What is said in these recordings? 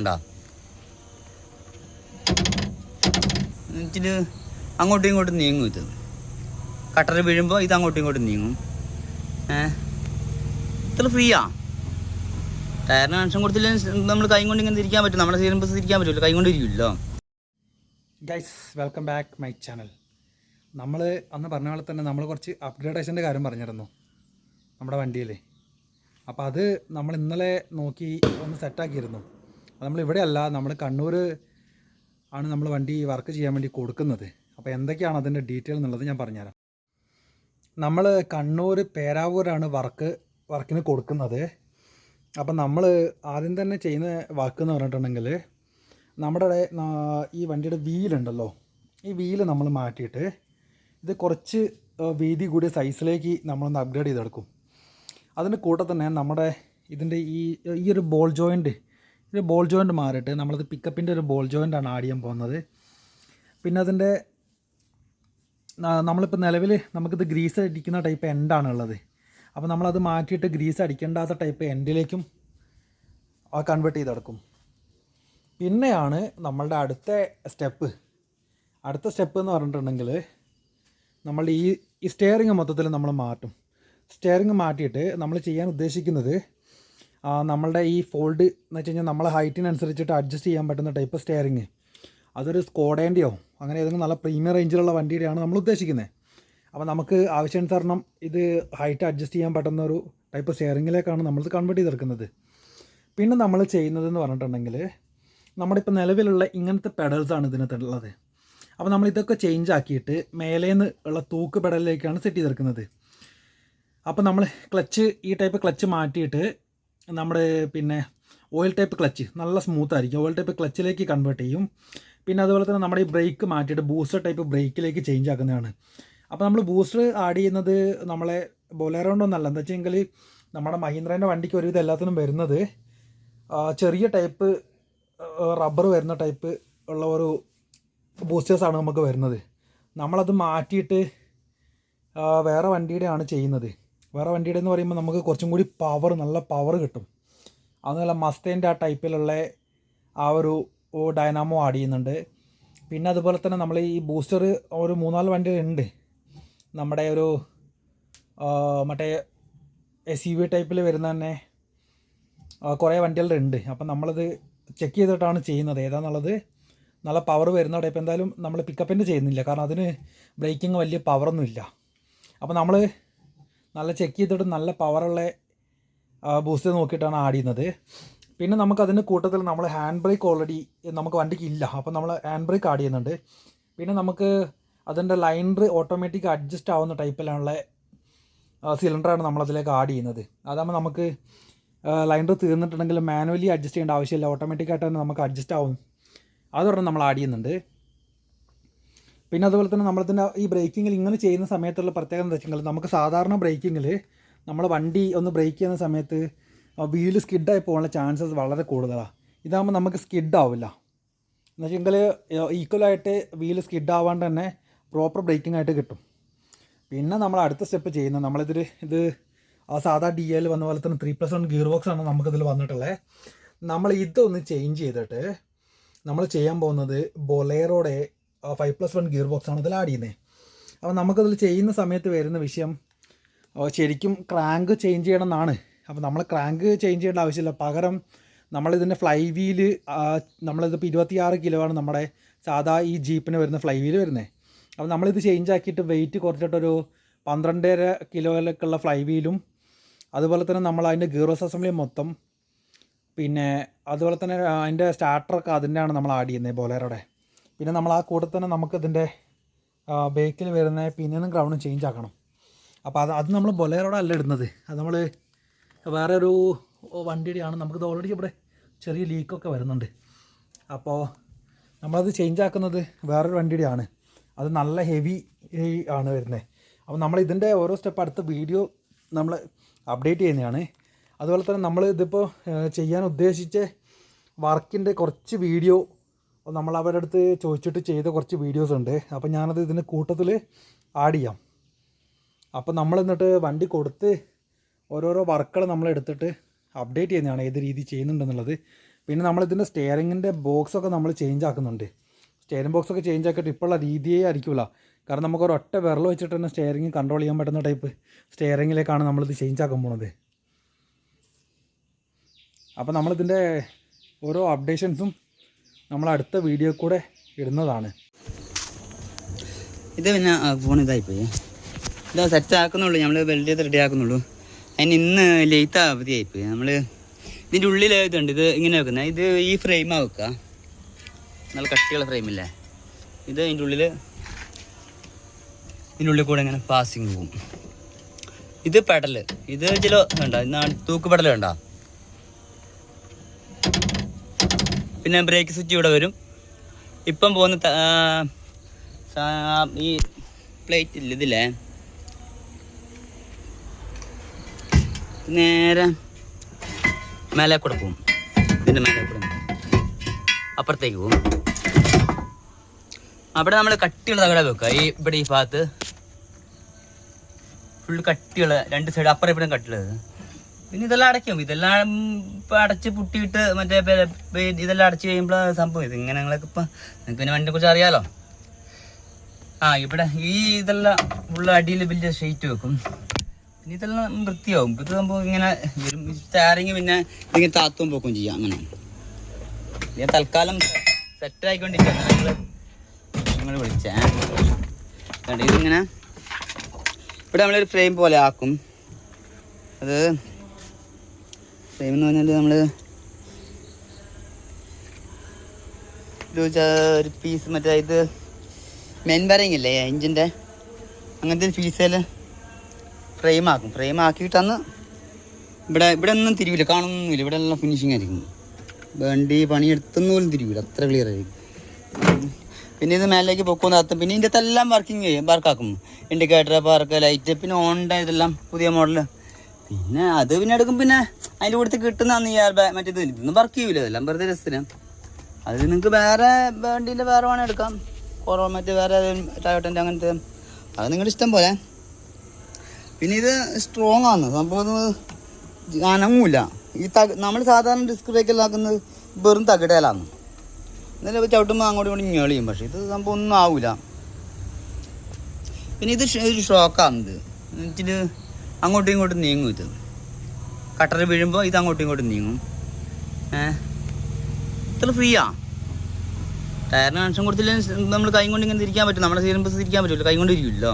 ഉണ്ടാ അങ്ങോട്ടും ഇങ്ങോട്ടും നീങ്ങും. ഇത് കട്ടർ വീഴുമ്പോൾ ഇത് അങ്ങോട്ടും ഇങ്ങോട്ടും നീങ്ങും. ഇത്ര ഫ്രീയാ. ടയറിന് കണക്ഷൻ കൊടുത്തില്ലെങ്കിൽ നമ്മൾ കൈ കൊണ്ട് ഇങ്ങനെ തിരിക്കാൻ പറ്റും. നമ്മുടെ സീറൻ ബസ് തിരിക്കാൻ പറ്റുമല്ലോ, കൈ കൊണ്ട് ഇരിക്കുമല്ലോ. Guys, welcome back my channel. നമ്മൾ അന്ന് പറഞ്ഞ പോലെ തന്നെ നമ്മൾ കുറച്ച് അപ്ഗ്രേഡേഷൻ്റെ കാര്യം പറഞ്ഞിരുന്നു നമ്മുടെ വണ്ടിയിൽ. അപ്പോൾ അത് നമ്മൾ ഇന്നലെ നോക്കി ഒന്ന് സെറ്റാക്കിയിരുന്നു. അത് നമ്മളിവിടെ അല്ല, നമ്മൾ കണ്ണൂർ ആണ് നമ്മൾ വണ്ടി വർക്ക് ചെയ്യാൻ വേണ്ടി കൊടുക്കുന്നത്. അപ്പോൾ എന്തൊക്കെയാണ് അതിൻ്റെ ഡീറ്റെയിൽ എന്നുള്ളത് ഞാൻ പറഞ്ഞുതരാം. നമ്മൾ കണ്ണൂർ പേരാവൂരാണ് വർക്കിന് കൊടുക്കുന്നത്. അപ്പം നമ്മൾ ആദ്യം തന്നെ ചെയ്യുന്ന വർക്ക് എന്ന് പറഞ്ഞിട്ടുണ്ടെങ്കിൽ, നമ്മുടെ ഈ വണ്ടിയുടെ വീലുണ്ടല്ലോ, ഈ വീല് നമ്മൾ മാറ്റിയിട്ട് ഇത് കുറച്ച് വീതി കൂടിയ സൈസിലേക്ക് നമ്മളൊന്ന് അപ്ഗ്രേഡ് ചെയ്തെടുക്കും. അതിൻ്റെ കൂടെ തന്നെ നമ്മുടെ ഇതിൻ്റെ ഈ ഒരു ബോൾ ജോയിൻറ്റ് മാറിയിട്ട് നമ്മളത് പിക്കപ്പിൻ്റെ ഒരു ബോൾ ജോയിൻ്റാണ് ആഡ് ചെയ്യാൻ പോകുന്നത്. പിന്നെ അതിൻ്റെ നമ്മളിപ്പോൾ നിലവിൽ നമുക്കിത് ഗ്രീസ് അടിക്കുന്ന ടൈപ്പ് എൻഡാണ് ഉള്ളത്. അപ്പോൾ നമ്മളത് മാറ്റിയിട്ട് ഗ്രീസ് അടിക്കേണ്ടാത്ത ടൈപ്പ് എൻഡിലേക്കും കൺവേർട്ട് ചെയ്തെടുക്കും. പിന്നെയാണ് നമ്മളുടെ അടുത്ത സ്റ്റെപ്പ് എന്ന് പറഞ്ഞിട്ടുണ്ടെങ്കിൽ, നമ്മളുടെ ഈ സ്റ്റിയറിങ് മൊത്തത്തിൽ നമ്മൾ മാറ്റും. സ്റ്റിയറിങ് മാറ്റിയിട്ട് നമ്മൾ ചെയ്യാൻ ഉദ്ദേശിക്കുന്നത്, നമ്മളുടെ ഈ ഫോൾഡ് എന്ന് വെച്ച് കഴിഞ്ഞാൽ നമ്മളെ ഹൈറ്റിനനുസരിച്ചിട്ട് അഡ്ജസ്റ്റ് ചെയ്യാൻ പറ്റുന്ന ടൈപ്പ് സ്റ്റിയറിങ്, അതൊരു സ്കോഡേൻ്റെയോ അങ്ങനെ ഏതെങ്കിലും നല്ല പ്രീമിയം റേഞ്ചിലുള്ള വണ്ടിയുടെയാണ് നമ്മൾ ഉദ്ദേശിക്കുന്നത്. അപ്പോൾ നമുക്ക് ആവശ്യാനുസരണം ഇത് ഹൈറ്റ് അഡ്ജസ്റ്റ് ചെയ്യാൻ പറ്റുന്ന ഒരു ടൈപ്പ് സ്റ്റിയറിങ്ങിലേക്കാണ് നമ്മളിത് കൺവേർട്ട് ചെയ്തെടുക്കുന്നത്. പിന്നെ നമ്മൾ ചെയ്യുന്നതെന്ന് പറഞ്ഞിട്ടുണ്ടെങ്കിൽ, നമ്മുടെ ഇപ്പോൾ നിലവിലുള്ള ഇങ്ങനത്തെ പെഡൽസാണ് ഇതിനകത്തുള്ളത്. അപ്പോൾ നമ്മളിതൊക്കെ ചേഞ്ച് ആക്കിയിട്ട് മേലേന്ന് ഉള്ള തൂക്ക് പെഡലിലേക്കാണ് സെറ്റ് ചെയ്തെടുക്കുന്നത്. അപ്പോൾ നമ്മൾ ഈ ടൈപ്പ് ക്ലച്ച് മാറ്റിയിട്ട് നമ്മുടെ പിന്നെ ഓയിൽ ടൈപ്പ് ക്ലച്ച് നല്ല സ്മൂത്ത് ആയിരിക്കും, ഓയിൽ ടൈപ്പ് ക്ലച്ചിലേക്ക് കൺവേർട്ട് ചെയ്യും. പിന്നെ അതുപോലെ തന്നെ നമ്മുടെ ഈ ബ്രേക്ക് മാറ്റിയിട്ട് ബൂസ്റ്റർ ടൈപ്പ് ബ്രേക്കിലേക്ക് ചേഞ്ച് ആക്കുന്നതാണ്. അപ്പോൾ നമ്മൾ ബൂസ്റ്റർ ആഡ് ചെയ്യുന്നത് നമ്മളെ ബൊലേറോ കൊണ്ടൊന്നല്ല. എന്താ വെച്ചെങ്കിൽ നമ്മുടെ മഹീന്ദ്രേൻ്റെ വണ്ടിക്ക് ഒരുവിധം എല്ലാത്തിനും വരുന്നത് ചെറിയ ടൈപ്പ് റബ്ബർ വരുന്ന ടൈപ്പ് ഉള്ള ഒരു ബൂസ്റ്റേഴ്സാണ് നമുക്ക് വരുന്നത്. നമ്മളത് മാറ്റിയിട്ട് വേറെ വണ്ടിയുടെയാണ് ചെയ്യുന്നത്. വേറെ വണ്ടിയുടെ എന്ന് പറയുമ്പോൾ നമുക്ക് കുറച്ചും കൂടി നല്ല പവർ കിട്ടും. അതുപോലെ മസ്തേൻ്റെ ആ ടൈപ്പിലുള്ള ആ ഒരു ഡൈനാമോ ആഡ് ചെയ്യുന്നുണ്ട്. പിന്നെ അതുപോലെ തന്നെ നമ്മൾ ഈ ബൂസ്റ്റർ ഒരു 3-4 വണ്ടികളുണ്ട്. നമ്മുടെ ഒരു മറ്റേ SUV ടൈപ്പിൽ വരുന്ന തന്നെ കുറേ വണ്ടികളുടെ ഉണ്ട്. അപ്പം നമ്മളത് ചെക്ക് ചെയ്തിട്ടാണ് ചെയ്യുന്നത് ഏതാണെന്നുള്ളത്. നല്ല പവർ വരുന്ന ടൈപ്പ് എന്തായാലും നമ്മൾ പിക്കപ്പിൻ്റെ ചെയ്യുന്നില്ല, കാരണം അതിന് ബ്രേക്കിങ് വലിയ പവറൊന്നും ഇല്ല. അപ്പോൾ നമ്മൾ നല്ല ചെക്ക് ചെയ്തിട്ട് നല്ല പവറുള്ള ബൂസ്റ്റർ നോക്കിയിട്ടാണ് ആഡ് ചെയ്യുന്നത്. പിന്നെ നമുക്കതിന് കൂട്ടത്തിൽ നമ്മൾ ഹാൻഡ് ബ്രേക്ക് ഓൾറെഡി നമുക്ക് വണ്ടിക്ക് ഇല്ല, അപ്പോൾ നമ്മൾ ഹാൻഡ് ബ്രേക്ക് ആഡ് ചെയ്യുന്നുണ്ട്. പിന്നെ നമുക്ക് അതിൻ്റെ ലൈനർ ഓട്ടോമാറ്റിക് അഡ്ജസ്റ്റ് ആവുന്ന ടൈപ്പിലുള്ള സിലിണ്ടറാണ് നമ്മളതിലേക്ക് ആഡ് ചെയ്യുന്നത്. അതാകുമ്പോൾ നമുക്ക് ലൈനർ തീർന്നിട്ടുണ്ടെങ്കിൽ മാനുവലി അഡ്ജസ്റ്റ് ചെയ്യേണ്ട ആവശ്യമില്ല, ഓട്ടോമാറ്റിക്കായിട്ട് തന്നെ നമുക്ക് അഡ്ജസ്റ്റ് ആവും. അതൊരെണ്ണം നമ്മൾ ആഡ് ചെയ്യുന്നുണ്ട്. പിന്നെ അതുപോലെ തന്നെ നമ്മളതിൻ്റെ ഈ ബ്രേക്കിങ്ങിൽ ഇങ്ങനെ ചെയ്യുന്ന സമയത്തുള്ള പ്രത്യേകത എന്താ വെച്ചെങ്കിൽ, നമുക്ക് സാധാരണ ബ്രേക്കിങ്ങിൽ നമ്മൾ വണ്ടി ഒന്ന് ബ്രേക്ക് ചെയ്യുന്ന സമയത്ത് വീല് സ്കിഡായി പോകാനുള്ള ചാൻസസ് വളരെ കൂടുതലാണ്. ഇതാകുമ്പോൾ നമുക്ക് സ്കിഡാവില്ല. എന്ന് വെച്ചെങ്കിൽ ഈക്വലായിട്ട് വീല് സ്കിഡാവാണ്ട് തന്നെ പ്രോപ്പർ ബ്രേക്കിംഗ് ആയിട്ട് കിട്ടും. പിന്നെ നമ്മൾ അടുത്ത സ്റ്റെപ്പ് ചെയ്യുന്നത്, ഇത് സാധാ DL വന്ന പോലെ തന്നെ 3+1 ഗിയർ ബോക്സാണ് നമുക്കിതിൽ വന്നിട്ടുള്ളത്. നമ്മൾ ഇതൊന്ന് ചേഞ്ച് ചെയ്തിട്ട് നമ്മൾ ചെയ്യാൻ പോകുന്നത് ബൊലേറോയുടെ 5+1 ഗിയർ ബോക്സാണ് ഇതിൽ ആഡ് ചെയ്യുന്നത്. അപ്പോൾ നമുക്കതിൽ ചെയ്യുന്ന സമയത്ത് വരുന്ന വിഷയം, ശരിക്കും ക്രാങ്ക് ചേഞ്ച് ചെയ്യണം എന്നാണ്. അപ്പോൾ നമ്മൾ ക്രാങ്ക് ചേഞ്ച് ചെയ്യേണ്ട ആവശ്യമില്ല, പകരം നമ്മളിതിൻ്റെ ഫ്ലൈ വീല്, നമ്മളിതിപ്പോൾ 26 കിലോ ആണ് നമ്മുടെ സാധാ ഈ ജീപ്പിന് വരുന്ന ഫ്ലൈ വീല് വരുന്നത്. അപ്പോൾ നമ്മളിത് ചേഞ്ച് ആക്കിയിട്ട് വെയിറ്റ് കുറച്ചിട്ടൊരു 12.5 കിലോയിലേക്കുള്ള ഫ്ലൈ വീലും, അതുപോലെ തന്നെ നമ്മൾ അതിൻ്റെ ഗിയർബോക്സ് അസംബ്ലി മൊത്തം, പിന്നെ അതുപോലെ തന്നെ അതിൻ്റെ സ്റ്റാർട്ടറൊക്കെ അതിൻ്റെയാണ് നമ്മൾ ആഡ് ചെയ്യുന്നത് ബൊലേറോയുടെ. പിന്നെ നമ്മൾ ആ കൂടെ തന്നെ നമുക്കിതിൻ്റെ ബേക്കിൽ വരുന്ന പിന്നിനും ഗ്രൗണ്ടും ചേഞ്ച് ആക്കണം. അപ്പോൾ അത് നമ്മൾ ബൊലേറോയുടെ അല്ല ഇടുന്നത്, അത് നമ്മൾ വേറെ ഒരു വണ്ടിയുടെയാണ്. നമുക്കിത് ഓൾറെഡി ഇവിടെ ചെറിയ ലീക്കൊക്കെ വരുന്നുണ്ട്. അപ്പോൾ നമ്മളത് ചേഞ്ച് ആക്കുന്നത് വേറൊരു വണ്ടിയുടെയാണ്, അത് നല്ല ഹെവി ആണ് വരുന്നത്. അപ്പോൾ നമ്മൾ ഇതിൻ്റെ ഓരോ സ്റ്റെപ്പ് അടുത്ത വീഡിയോ നമ്മൾ അപ്ഡേറ്റ് ചെയ്യുന്നതാണ്. അതുപോലെ തന്നെ നമ്മൾ ഇതിപ്പോൾ ചെയ്യാൻ ഉദ്ദേശിച്ച വർക്കിൻ്റെ കുറച്ച് വീഡിയോ നമ്മൾ അവരുടെ അടുത്ത് ചോദിച്ചിട്ട് ചെയ്ത കുറച്ച് വീഡിയോസ് ഉണ്ട്. അപ്പോൾ ഞാനത് ഇതിൻ്റെ കൂട്ടത്തിൽ ആഡ് ചെയ്യാം. അപ്പോൾ നമ്മൾ എന്നിട്ട് വണ്ടി കൊടുത്ത് ഓരോരോ വർക്കുകൾ നമ്മൾ എടുത്തിട്ട് അപ്ഡേറ്റ് ചെയ്യുന്നതാണ് ഏത് രീതി ചെയ്യുന്നുണ്ടെന്നുള്ളത്. പിന്നെ നമ്മളിതിൻ്റെ സ്റ്റെയറിങ്ങിൻ്റെ ബോക്സൊക്കെ നമ്മൾ ചേഞ്ച് ആക്കുന്നുണ്ട്. സ്റ്റെയറിംഗ് ബോക്സൊക്കെ ചേഞ്ച് ആക്കിയിട്ട് ഇപ്പോഴുള്ള രീതിയേ ആയിരിക്കില്ല. കാരണം നമുക്ക് ഒരൊറ്റ വിരൽ വെച്ചിട്ട് തന്നെ സ്റ്റെയറിങ് കൺട്രോൾ ചെയ്യാൻ പറ്റുന്ന ടൈപ്പ് സ്റ്റെയറിങ്ങിലേക്കാണ് നമ്മളിത് ചേഞ്ച് ആക്കാൻ പോകുന്നത്. അപ്പോൾ നമ്മളിതിൻ്റെ ഓരോ അപ്ഡേഷൻസും നമ്മൾ അടുത്ത വീഡിയോ കൂടെ ഇടുന്നതാണ്. ഇത് പിന്നെ ഫോൺ ഇതായിപ്പോയി. ഇതാ സെറ്റ് ആക്കുന്നുള്ളൂ, നമ്മൾ വെൽഡ് ചെയ്ത് റെഡി ആക്കുന്നുള്ളൂ. അതിന് ഇന്ന് ലെയ്ത്ത് അവധിയായിപ്പോയി. നമ്മൾ ഇതിൻ്റെ ഉള്ളിൽ ഇതുണ്ട്, ഇത് ഇങ്ങനെ വെക്കുന്നത്. ഇത് ഈ ഫ്രെയിമാണ് വെക്കുക, നല്ല കട്ടിയുള്ള ഫ്രെയിമില്ലേ ഇത്. ഇതിൻ്റെ ഉള്ളിൽ കൂടെ ഇങ്ങനെ പാസിങ് പോകും. ഇത് പെടല്, ഇത് ചില വേണ്ട, തൂക്ക് പെടൽ വേണ്ട. പിന്നെ ബ്രേക്ക് സ്വിച്ച് ഇവിടെ വരും. ഇപ്പം പോകുന്ന ഈ പ്ലേറ്റ് ഇല്ല ഇതില്ലേ, നേരെ മേലെ കൂടെ പോകും. ഇതിൻ്റെ മേലെ കൂടെ അപ്പുറത്തേക്ക് പോകും. അവിടെ നമ്മൾ കട്ടിയുള്ള തകട വെക്കുക. ഇവിടെ ഈ ഭാഗത്ത് ഫുള്ള് കട്ടിയുള്ള രണ്ട് സൈഡ് അപ്പുറം ഇപ്പുറം കട്ടിയുള്ളത്. പിന്നെ ഇതെല്ലാം അടയ്ക്കും. ഇതെല്ലാം ഇപ്പം അടച്ച് പുട്ടിയിട്ട് മറ്റേ ഇതെല്ലാം അടച്ച് കഴിയുമ്പോൾ സംഭവം ഇത് ഇങ്ങനെ. ഞങ്ങളൊക്കെ ഇപ്പം നിങ്ങൾക്ക് പിന്നെ വണ്ടിയെ കുറിച്ച് അറിയാലോ. ഇവിടെ ഈ ഇതെല്ലാം ഫുള്ള് അടിയിൽ വലിയ ഷീറ്റ് വെക്കും. പിന്നെ ഇതെല്ലാം വൃത്തിയാവും. ഇത് സംഭവം ഇങ്ങനെ വരും. സ്റ്റാറിങ് പിന്നെ ഇതിങ്ങനെ താത്തും പോക്കും ചെയ്യാം. അങ്ങനെ ഞാൻ തൽക്കാലം സെറ്റായിക്കൊണ്ടിരിക്കുക. നിങ്ങൾ വിളിച്ചേ കണ്ട് ഇതിങ്ങനെ ഇവിടെ നമ്മളൊരു ഫ്രെയിം പോലെ ആക്കും. അത് ഫ്രെയിം എന്ന് പറഞ്ഞാൽ നമ്മൾ ഒരു പീസ് മറ്റേ ഇത് മെയിൻ ബെയറിംഗ് ഇല്ലേ എഞ്ചിൻ്റെ, അങ്ങനത്തെ ഒരു പീസിൽ ഫ്രെയിം ആക്കും. ഫ്രെയിം ആക്കിയിട്ടന്ന് ഇവിടെ ഒന്നും തിരിവില്ല, കാണുന്നൊന്നുമില്ല. ഇവിടെ എല്ലാം ഫിനിഷിങ് ആയിരിക്കും. വണ്ടി പണിയെടുത്തൊന്നും പോലും തിരിവില്ല, അത്ര ക്ലിയർ ആയിരിക്കും. പിന്നെ ഇത് മേലേക്ക് പൊക്കുന്ന അർത്ഥം. പിന്നെ ഇതിൻ്റെ എല്ലാം വർക്കാക്കും. ഇൻഡിക്കേറ്റർ, പാർക്ക്, ലൈറ്റ്, പിന്നെ ഓണിൻ്റെ ഇതെല്ലാം പുതിയ മോഡൽ. പിന്നെ അത് പിന്നെ എടുക്കും. പിന്നെ അതിൻ്റെ കൂടെ കിട്ടുന്ന മറ്റേത് ഇതൊന്നും വർക്ക് ചെയ്യൂല, ഇതെല്ലാം വെറുതെ രസത്തിന്. അത് നിങ്ങൾക്ക് വേറെ വണ്ടീൻ്റെ വേറെ വേണം എടുക്കാം. മറ്റേ വേറെ ടയോട്ടൻ്റെ അങ്ങനത്തെ, അത് നിങ്ങളുടെ ഇഷ്ടം പോലെ. പിന്നെ ഇത് സ്ട്രോങ് ആണ് സംഭവം, അനങ്ങൂല. ഈ നമ്മൾ സാധാരണ ഡിസ്ക് ബ്രേക്കെല്ലാം ആക്കുന്നത് വെറും തകിടയിലാണ്. എന്നാലും ചവിട്ടുമ്പോൾ അങ്ങോട്ടും ഇങ്ങോട്ടും ഞെളിയും. പക്ഷേ ഇത് സംഭവം ഒന്നും ആവില്ല. പിന്നെ ഇത് ഒരു ഷോക്കാണിത്. എന്നിട്ട് അങ്ങോട്ടും ഇങ്ങോട്ടും നീങ്ങും. ഇത് കട്ടർ വീഴുമ്പോൾ ഇത് അങ്ങോട്ടും ഇങ്ങോട്ടും നീങ്ങും. ഇത്ര ഫ്രീയാ. ടയറിന് കണക്ഷൻ കൊടുത്തില്ലെങ്കിൽ നമ്മൾ കൈ കൊണ്ട് ഇങ്ങനെ തിരിക്കാൻ പറ്റും. നമ്മുടെ സീറൻ ബസ് തിരിക്കാൻ പറ്റില്ല, കൈ കൊണ്ട് തിരിക്കില്ലോ.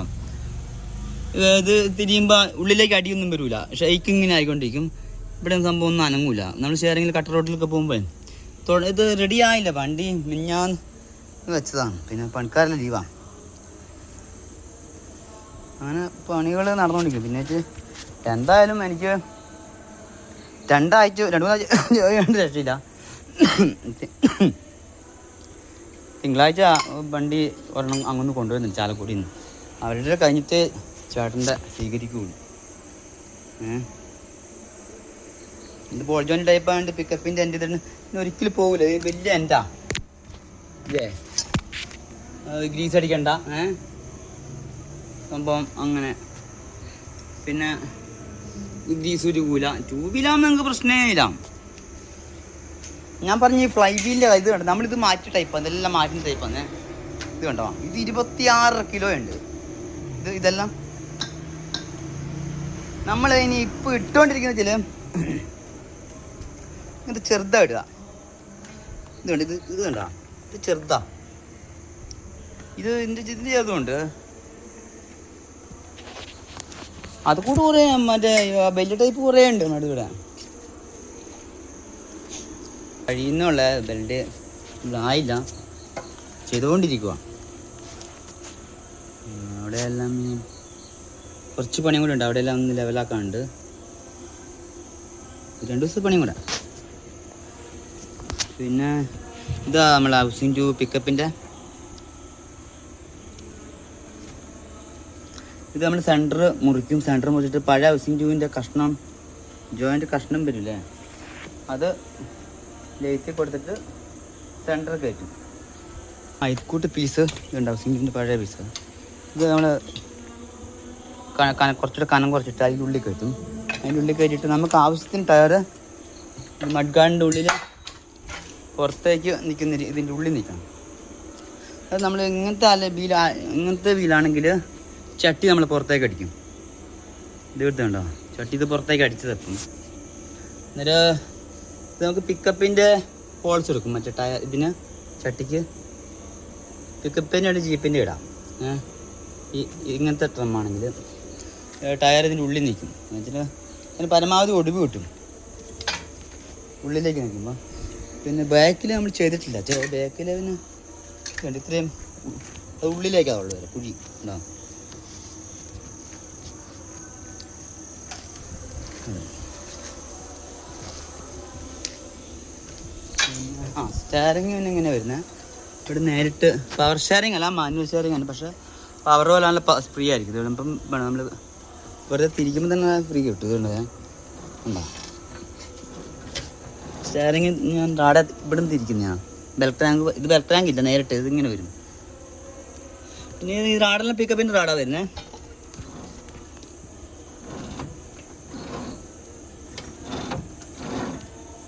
ഇത് തിരിയുമ്പോൾ ഉള്ളിലേക്ക് അടിയൊന്നും വരില്ല, ഷെയ്ക്ക് ഇങ്ങനെ ആയിക്കൊണ്ടിരിക്കും. ഇവിടെ സംഭവം ഒന്നും അനങ്ങൂല. നമ്മൾ ഷെയറിങ്ങിൽ കട്ടർ റോഡിലൊക്കെ പോകുമ്പോൾ ഇത് റെഡി ആയില്ല. വണ്ടി ഞാൻ വെച്ചതാണ്, പിന്നെ പണിക്കാരെല്ലാം ലീവാണ്. അങ്ങനെ പണികൾ നടന്നുകൊണ്ടിരിക്കും. പിന്നെ എന്തായാലും എനിക്ക് 2 രക്ഷയില്ല. തിങ്കളാഴ്ച വണ്ടി ഒരെണ്ണം അങ്ങൊന്ന് കൊണ്ടുവരുന്നുണ്ട് ചാലക്കുടിയിൽ നിന്ന്. അവരുടെ കഴിഞ്ഞിട്ട് ചേട്ടൻ്റെ സ്വീകരിക്കുകയുള്ളൂ. ഇത് ബോൾ ജോയിൻ ടൈപ്പ് ആയതുകൊണ്ട് പിക്കപ്പിൻ്റെ എൻ്റെ തന്നെ ഒരിക്കലും പോകില്ല. വലിയ എൻ്റെ ഇല്ലേ, ഗ്രീസ് അടിക്കണ്ട സംഭവം അങ്ങനെ. പിന്നെ ഗ്രീസ് ഉരുകൂല. 2 വീലാകുമ്പോൾ നിങ്ങൾക്ക് പ്രശ്നമേ ഇല്ല. ഞാൻ പറഞ്ഞ ഈ ഫ്ലൈ വീലിൻ്റെ ഇത് കണ്ടോ, നമ്മളിത് മാറ്റി ടൈപ്പാണ്, ഇതെല്ലാം മാറ്റുന്ന ടൈപ്പാണ്. ഇത് കണ്ടോ, ഇത് 26 കിലോ ഉണ്ട്. ഇതെല്ലാം നമ്മൾ ഇനി ഇപ്പോൾ ഇട്ടുകൊണ്ടിരിക്കുന്ന ചില ഇത് ചെറുതാ ഇടുക. ഇത് കണ്ട് ഇത് കണ്ടോ, ഇത് ചെറുതാ. ഇതിൻ്റെ ചെറുതുണ്ട്. അത് കൂടെ കുറേ മറ്റേ വലിയ ടൈപ്പ് കുറേ ഉണ്ട് നടുവിടെ. കഴിയുന്നുള്ള ബെൽറ്റ് ആയില്ല, ചെയ്തുകൊണ്ടിരിക്കുക. അവിടെയെല്ലാം കുറച്ച് പണിയും കൂടെ ഉണ്ട്. അവിടെയെല്ലാം ഒന്ന് ലെവലാക്കാനുണ്ട്. 2 ദിവസത്തെ പണിയും കൂടെ. പിന്നെ ഇതാ നമ്മളെ ഹൗസിംഗ് ടു പിക്കപ്പിൻ്റെ ഇത് നമ്മൾ സെൻറ്റർ മുറിക്കും. സെൻറ്റർ മുറിച്ചിട്ട് പഴയ ഹൗസിംഗ് ട്യൂബിൻ്റെ കഷ്ണം ജോയിൻ്റ് കഷ്ണം വരില്ലേ, അത് ലേറ്റ് കൊടുത്തിട്ട് സെൻറ്റർ കയറ്റും. ഇതുകൂട്ട് പീസ് ഇതുണ്ട്, ഹൗസിംഗ് ട്യൂബിൻ്റെ പഴയ പീസ്. ഇത് നമ്മൾ കുറച്ചുകൂടെ കനം കുറച്ചിട്ട് അതിൻ്റെ ഉള്ളിൽ കയറ്റും. അതിൻ്റെ ഉള്ളിൽ കയറ്റിയിട്ട് നമുക്ക് ആവശ്യത്തിന് ടയർ മഡ് ഗാർഡിൻ്റെ ഉള്ളിൽ പുറത്തേക്ക് നിൽക്കുന്ന ഇതിൻ്റെ ഉള്ളിൽ നിൽക്കണം. അത് നമ്മൾ ഇങ്ങനത്തെ വീലാണെങ്കിൽ ചട്ടി നമ്മൾ പുറത്തേക്ക് അടിക്കും. ഇത് എടുത്തുണ്ടോ ചട്ടി, ഇത് പുറത്തേക്ക് അടിച്ച് തപ്പും. അന്നേരം ഇത് നമുക്ക് പിക്കപ്പിൻ്റെ ഹോൾസ് എടുക്കും. മറ്റേ ടയർ ഇതിന് ചട്ടിക്ക് പിക്കപ്പിൻ്റെ ഉണ്ട് ജീപ്പിൻ്റെ ഇടാം. ഇങ്ങനത്തെ ട്രമ്മാണെങ്കിൽ ടയർ ഇതിൻ്റെ ഉള്ളിൽ നിൽക്കും. എന്നുവെച്ചാൽ അതിന് പരമാവധി ഒടിവ് കിട്ടും ഉള്ളിലേക്ക് നിൽക്കുമ്പോൾ. പിന്നെ ബാക്കിൽ നമ്മൾ ചെയ്തിട്ടില്ല. ബാക്കിൽ പിന്നെ കണ്ട് ഇത്രയും അത് ഉള്ളിലേക്കാണ് ഉള്ളത് വരെ കുഴി ഉണ്ടാവും. സ്റ്റാരിങ് പിന്നെ ഇങ്ങനെ വരുന്നത് ഇവിടെ നേരിട്ട് പവർ ഷെയറിങ് അല്ല, മാനുവൽ ഷെയറിങ് ആണ്. പക്ഷേ പവർ പോലാണല്ലോ ഫ്രീ ആയിരിക്കും. ഇപ്പം നമ്മൾ വെറുതെ തിരിക്കുമ്പോൾ തന്നെ ഫ്രീ കിട്ടും. ഇതുകൊണ്ട് ഉണ്ടോ സ്റ്റാരിങ് ഞാൻ റാഡ ഇവിടെ നിന്ന് തിരിക്കുന്നതാണ്. ബെൽറ്റ് ടാങ്ക് ഇല്ല, നേരിട്ട് ഇതിങ്ങനെ വരും. പിന്നെ ഈ റാഡെല്ലാം പിക്കപ്പിൻ്റെ റാഡാ വരുന്നത്.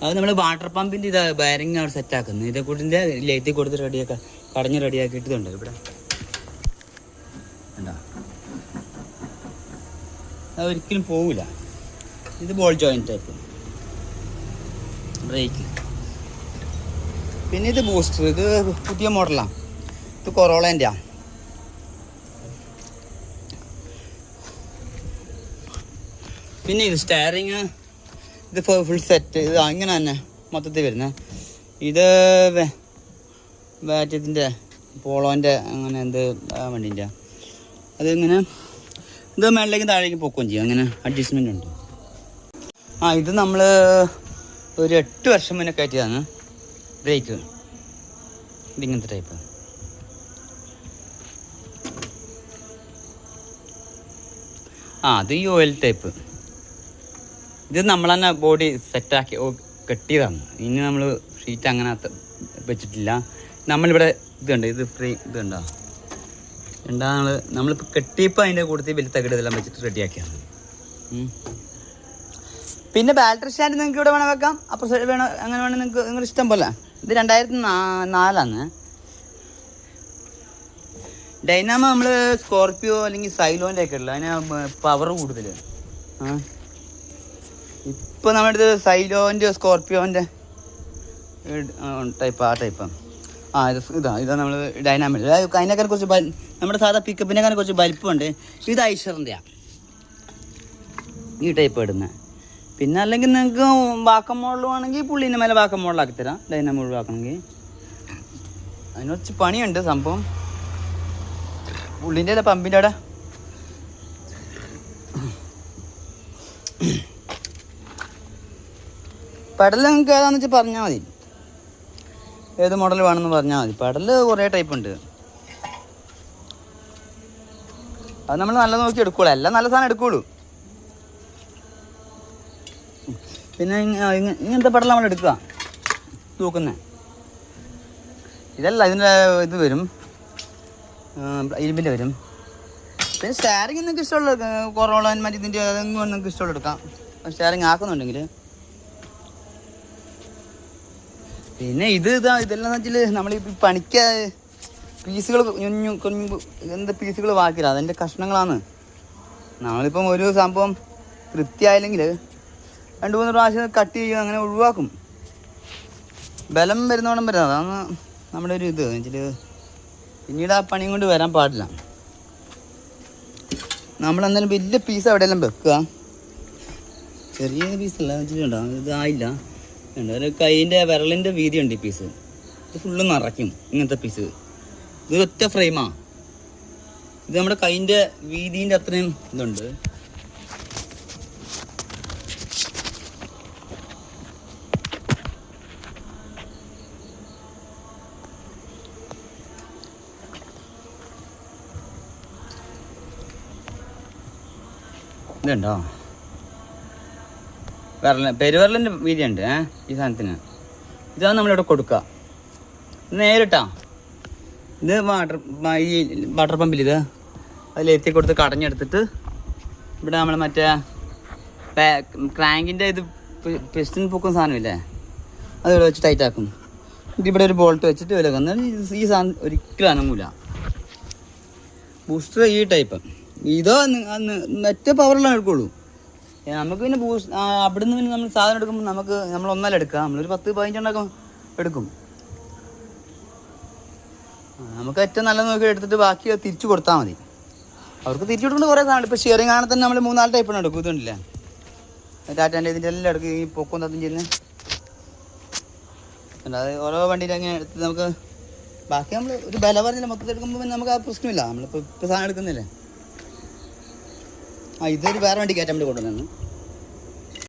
അത് നമ്മൾ വാട്ടർ പമ്പിൻ്റെ ഇത് ബയറിങ് അവിടെ സെറ്റാക്കുന്നത്. ഇതേ കൂട്ടിൻ്റെ ലൈറ്റിൽ കൊടുത്ത് കടഞ്ഞ് റെഡിയാക്കിയിട്ടുണ്ട് ഇവിടെ. എന്താ അതൊരിക്കലും പോവില്ല. ഇത് ബോൾ ജോയിൻറ്റ് ടൈപ്പ് ബ്രേക്ക്. പിന്നെ ഇത് ബൂസ്റ്റർ, ഇത് പുതിയ മോഡലാണ്. ഇത് കൊറോളേൻ്റെ. പിന്നെ ഇത് സ്റ്റാരിങ്, ഇത് ഫുൾ സെറ്റ്. ഇത് അങ്ങനെ തന്നെ മൊത്തത്തിൽ വരുന്നത്. ഇത് ബാറ്റത്തിൻ്റെ പോളോൻ്റെ അങ്ങനെ എന്ത് വണ്ടീൻ്റെ അതിങ്ങനെ ഇത് മേളിലേക്ക് താഴേക്ക് പൊക്കുകയും ചെയ്യും. അങ്ങനെ അഡ്ജസ്റ്റ്മെൻ്റ് ഉണ്ട്. ഇത് നമ്മൾ ഒരു 8 വർഷം മുന്നേ കയറ്റിയതാണ് ബ്രേക്ക്. ഇതിങ്ങനത്തെ ടൈപ്പ്. അത് ഈ ഓയിൽ ടൈപ്പ്. ഇത് നമ്മൾ തന്നെ ബോഡി സെറ്റാക്കി കെട്ടിയതാണ്. ഇനി നമ്മൾ ഷീറ്റ് അങ്ങനെ വെച്ചിട്ടില്ല. നമ്മളിവിടെ ഇതുണ്ട്, ഇത് ഫ്രീ ഇതുണ്ടോ നമ്മളിപ്പോൾ കെട്ടിയപ്പോൾ അതിൻ്റെ കൂടുതൽ വലിയ തകിട് ഇതെല്ലാം വെച്ചിട്ട് റെഡിയാക്കിയാണ്. പിന്നെ ബാറ്ററി സ്റ്റാൻഡ് നിങ്ങൾക്ക് ഇവിടെ വേണം വെക്കാം, അപ്പുറം സൈഡ് വേണം, അങ്ങനെ വേണം നിങ്ങൾക്ക് നിങ്ങളുടെ ഇഷ്ടം പോലെ. ഇത് 2004 ഡൈനാമോ നമ്മൾ സ്കോർപ്പിയോ അല്ലെങ്കിൽ സൈലോൻ്റെ ഒക്കെ ഉള്ളത്. അതിന് പവർ കൂടുതൽ. ഇപ്പോൾ നമ്മുടെ അടുത്ത് സൈലോൻ്റെ സ്കോർപ്പിയോൻ്റെ ടൈപ്പ്, ആ ടൈപ്പ്. ഇതാ നമ്മൾ ഡൈനാമിക്. അതിനേക്കാൾ കുറച്ച് നമ്മുടെ സാധാ പിക്കപ്പിനേക്കാൾ കുറച്ച് വലിപ്പമുണ്ട്. ഇത് ഐഷറിൻ്റെയാണ് ഈ ടൈപ്പ് ഇടുന്നത്. പിന്നെ അല്ലെങ്കിൽ നിങ്ങൾക്ക് വാക്കം മോഡൽ വേണമെങ്കിൽ പുള്ളീൻ്റെ മേലെ വാക്കം മോഡലാക്കി തരാം. ഡൈനാമോ ഒഴിവാക്കണമെങ്കിൽ അതിന് കുറച്ച് പണിയുണ്ട് സംഭവം. പുള്ളീൻ്റെ പമ്പിൻ്റെ അവിടെ പെഡൽ നിങ്ങൾക്ക് ഏതാണെന്ന് വെച്ചാൽ പറഞ്ഞാൽ മതി. ഏത് മോഡൽ വേണമെന്ന് പറഞ്ഞാൽ മതി. പെഡൽ കുറേ ടൈപ്പ് ഉണ്ട്. അത് നമ്മൾ നല്ല നോക്കി എടുക്കുള്ളൂ. എല്ലാം നല്ല സാധനം എടുക്കുള്ളൂ. പിന്നെ ഇങ്ങനത്തെ പെഡൽ നമ്മൾ എടുക്കുക തൂക്കുന്നത്. ഇതല്ല, ഇതിൻ്റെ ഇത് വരും, ഇരുമ്പിൻ്റെ വരും. പിന്നെ സ്റ്റാരിങ് നിങ്ങൾക്ക് ഇഷ്ടമുള്ള കൊറോളൻ മറ്റേ ഇതിൻ്റെ അതൊന്നും നിങ്ങൾക്ക് ഇഷ്ടമുള്ള എടുക്കാം. സ്റ്റാരിങ് ആക്കുന്നുണ്ടെങ്കിൽ. പിന്നെ ഇതെല്ലാം വെച്ചാൽ നമ്മൾ ഈ പണിക്ക് പീസുകൾ എന്താ പീസുകൾ ബാക്കില്ല, അതിൻ്റെ കഷ്ണങ്ങളാണ്. നമ്മളിപ്പം ഒരു സംഭവം തൃപ്തിയായില്ലെങ്കിൽ 2-3 പ്രാവശ്യം കട്ട് ചെയ്യുക, അങ്ങനെ ഒഴിവാക്കും. ബലം വരുന്നോണം വരാം. അതാണ് നമ്മുടെ ഒരു ഇത് വെച്ചിട്ട് പിന്നീട് ആ പണിയും കൊണ്ട് വരാൻ പാടില്ല. നമ്മളെന്തായാലും വലിയ പീസ് അവിടെയെല്ലാം വെക്കുക. ചെറിയ പീസല്ല വെച്ചിട്ടുണ്ടോ, ഇതായില്ല. ഒരു കൈയിൻ്റെ വിരലിൻ്റെ വീതിയുണ്ട് ഈ പീസ്. ഇത് ഫുള്ള് നിറയ്ക്കും ഇങ്ങനത്തെ പീസ്. ഇത് ഒറ്റ ഫ്രെയിമാണ്. ഇത് നമ്മുടെ കൈയിൻ്റെ വീതിൻ്റെ അത്രയും ഇതുണ്ട്. ഇതുണ്ടോ പെരുവിരലിൻ്റെ വീതിയുണ്ട് ഈ സാധനത്തിന്. ഇതാണ് നമ്മളിവിടെ കൊടുക്കുക. നേരിട്ടാ ഇത് വാട്ടർ പമ്പിൽ ഇത് അതിലെത്തി കൊടുത്ത് കടഞ്ഞെടുത്തിട്ട് ഇവിടെ നമ്മൾ മറ്റേ ക്രാങ്കിൻ്റെ ഇത് പിസ്റ്റൺ പൊക്കുന്ന സാധനമില്ലേ, അത് ഇവിടെ വെച്ച് ടൈറ്റാക്കും. ഇതിവിടെ ഒരു ബോൾട്ട് വെച്ചിട്ട് വിലക്കാം. എന്നാൽ ഈ സാധനം ഒരിക്കലും അനങ്ങൂല. ബൂസ്റ്റർ ഈ ടൈപ്പ് ഇതോ മറ്റേ പവറിലാണ് എടുക്കുള്ളൂ. നമുക്ക് പിന്നെ അവിടെ നിന്ന് പിന്നെ നമ്മൾ സാധനം എടുക്കുമ്പോൾ നമ്മൾ ഒന്നല്ല എടുക്കാം, നമ്മളൊരു 10-15 എടുക്കും. നമുക്ക് ഏറ്റവും നല്ല നോക്കി എടുത്തിട്ട് ബാക്കി തിരിച്ചു കൊടുത്താൽ മതി. അവർക്ക് തിരിച്ചു കൊടുക്കേണ്ട കുറേ സാധനം. ഇപ്പോൾ ഷെയറിംഗ് ആണെങ്കിൽ തന്നെ നമ്മൾ 3-4 ടൈപ്പാണ് എടുക്കും. ഇതുണ്ടല്ലേ ടാറ്റാൻ്റെ ഇതിൻ്റെ എല്ലാം എടുക്കും. ഈ പൊക്കും തത്തും ചെയ്യുന്നത് അല്ലാതെ ഓരോ വണ്ടിയിൽ അങ്ങനെ എടുത്ത് നമുക്ക് ബാക്കി നമ്മൾ ഒരു വില പറഞ്ഞില്ല മൊത്തത്തിൽ എടുക്കുമ്പോൾ പിന്നെ നമുക്ക് ആ പ്രശ്നമില്ല. നമ്മളിപ്പോൾ സാധനം എടുക്കുന്നില്ലേ. ഇതൊരു വേറെ വണ്ടി കയറ്റാൻ വേണ്ടി കൊണ്ടുവന്നു.